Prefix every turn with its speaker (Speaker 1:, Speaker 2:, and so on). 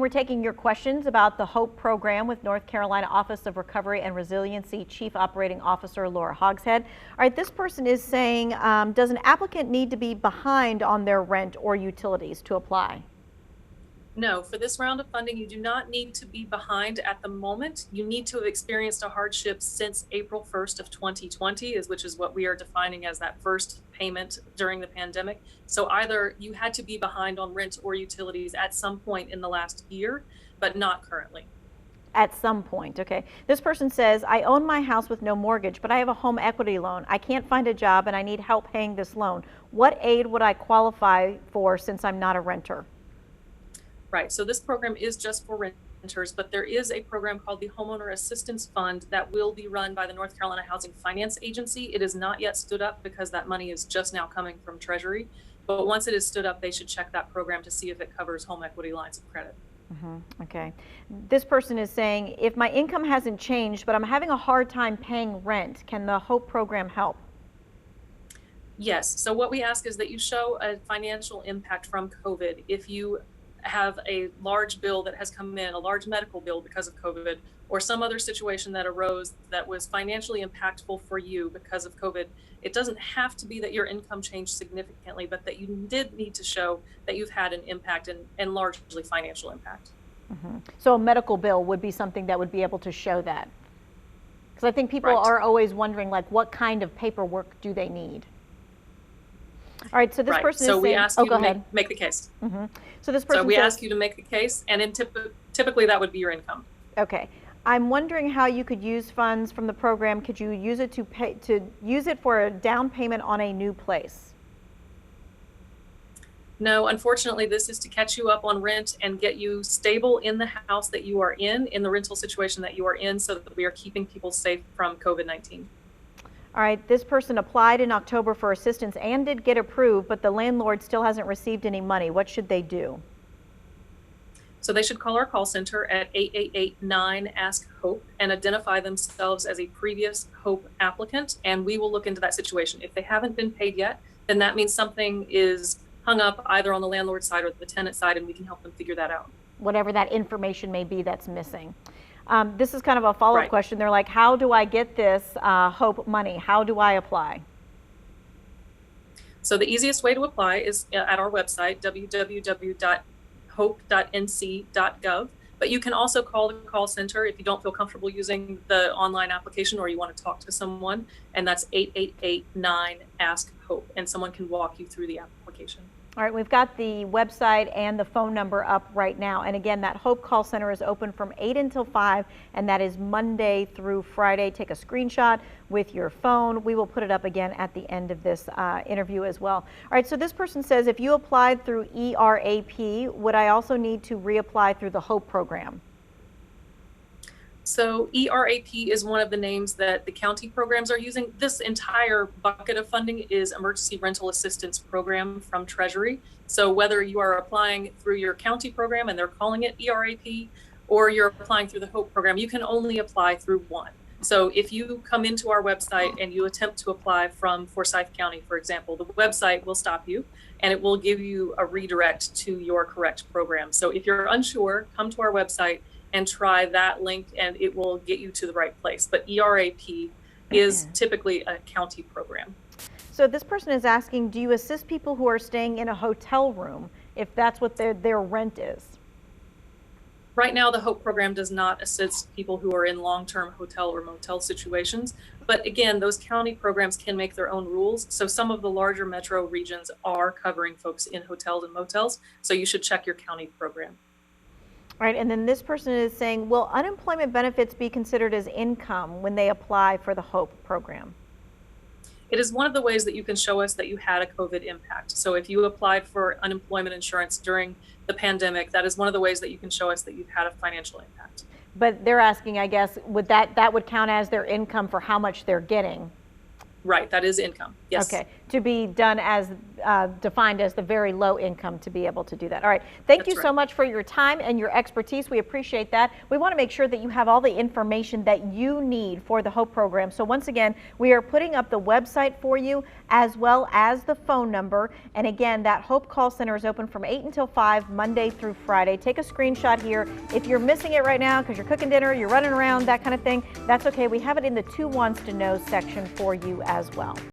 Speaker 1: we're taking your questions about the HOPE program with North Carolina Office of Recovery and Resiliency Chief Operating Officer Laura Hogshead. All right, this person is saying, does an applicant need to be behind on their rent or utilities to apply?
Speaker 2: No, for this round of funding, you do not need to be behind at the moment. You need to have experienced a hardship since April 1st of 2020, which is what we are defining as that first payment during the pandemic. So either you had to be behind on rent or utilities at some point in the last year, but not currently.
Speaker 1: At some point, okay. This person says, I own my house with no mortgage, but I have a home equity loan. I can't find a job and I need help paying this loan. What aid would I qualify for since I'm not a renter?
Speaker 2: Right. So this program is just for renters, but there is a program called the Homeowner Assistance Fund that will be run by the North Carolina Housing Finance Agency. It is not yet stood up because that money is just now coming from Treasury. But once it is stood up, they should check that program to see if it covers home equity lines of credit.
Speaker 1: Okay. This person is saying, if my income hasn't changed, but I'm having a hard time paying rent, can the HOPE program help?
Speaker 2: Yes. So what we ask is that you show a financial impact from COVID. If you have a large bill that has come in, a large medical bill because of COVID, or some other situation that arose that was financially impactful for you because of COVID, it doesn't have to be that your income changed significantly, but that you did need to show that you've had an impact and largely financial impact.
Speaker 1: So a medical bill would be something that would be able to show that. Because I think people are always wondering, like, what kind of paperwork do they need? All right, so this person is saying,
Speaker 2: we ask you to make the case.
Speaker 1: So this person
Speaker 2: ask you to make the case, and typically that would be your income.
Speaker 1: Okay. I'm wondering how you could use funds from the program. Could you use it to use it for a down payment on a new place?
Speaker 2: No, unfortunately, this is to catch you up on rent and get you stable in the house that you are in the rental situation that you are in, so that we are keeping people safe from COVID-19.
Speaker 1: All right, this person applied in October for assistance and did get approved, but the landlord still hasn't received any money. What should they do?
Speaker 2: So they should call our call center at 888-9-ASK-HOPE and identify themselves as a previous HOPE applicant, and we will look into that situation. If they haven't been paid yet, then that means something is hung up either on the landlord side or the tenant side, and we can help them figure that out.
Speaker 1: Whatever that information may be that's missing. This is kind of a follow-up question. They're like, how do I get this HOPE money? How do I apply?
Speaker 2: So the easiest way to apply is at our website, www.hope.nc.gov. But you can also call the call center if you don't feel comfortable using the online application or you want to talk to someone, and that's 888-9-ASK-HOPE, and someone can walk you through the application.
Speaker 1: All right, we've got the website and the phone number up right now. And again, that HOPE call center is open from 8 until 5, and that is Monday through Friday. Take a screenshot with your phone. We will put it up again at the end of this interview as well. All right, so this person says, if you applied through ERAP, would I also need to reapply through the HOPE program?
Speaker 2: So ERAP is one of the names that the county programs are using. This entire bucket of funding is Emergency Rental Assistance Program from Treasury. So whether you are applying through your county program and they're calling it ERAP, or you're applying through the HOPE program, you can only apply through one. So if you come into our website and you attempt to apply from Forsyth County, for example, the website will stop you and it will give you a redirect to your correct program. So if you're unsure, come to our website and try that link and it will get you to the right place. But ERAP is typically a county program.
Speaker 1: So this person is asking, do you assist people who are staying in a hotel room if that's what their rent is?
Speaker 2: Right now, the HOPE program does not assist people who are in long-term hotel or motel situations. But again, those county programs can make their own rules. So some of the larger metro regions are covering folks in hotels and motels. So you should check your county program.
Speaker 1: All right, and then this person is saying, will unemployment benefits be considered as income when they apply for the HOPE program?
Speaker 2: It is one of the ways that you can show us that you had a COVID impact. So if you applied for unemployment insurance during the pandemic, that is one of the ways that you can show us that you've had a financial impact.
Speaker 1: But they're asking, I guess, would that would count as their income for how much they're getting?
Speaker 2: Right, that is income, yes.
Speaker 1: Okay, to be done as defined as the very low income to be able to do that. All right. Thank you so much for your time and your expertise. We appreciate that. We want to make sure that you have all the information that you need for the HOPE program. So once again, we are putting up the website for you as well as the phone number. And again, that HOPE call center is open from 8 until 5, Monday through Friday. Take a screenshot here. If you're missing it right now because you're cooking dinner, you're running around, that kind of thing, that's okay. We have it in the Who Wants to Know section for you as well.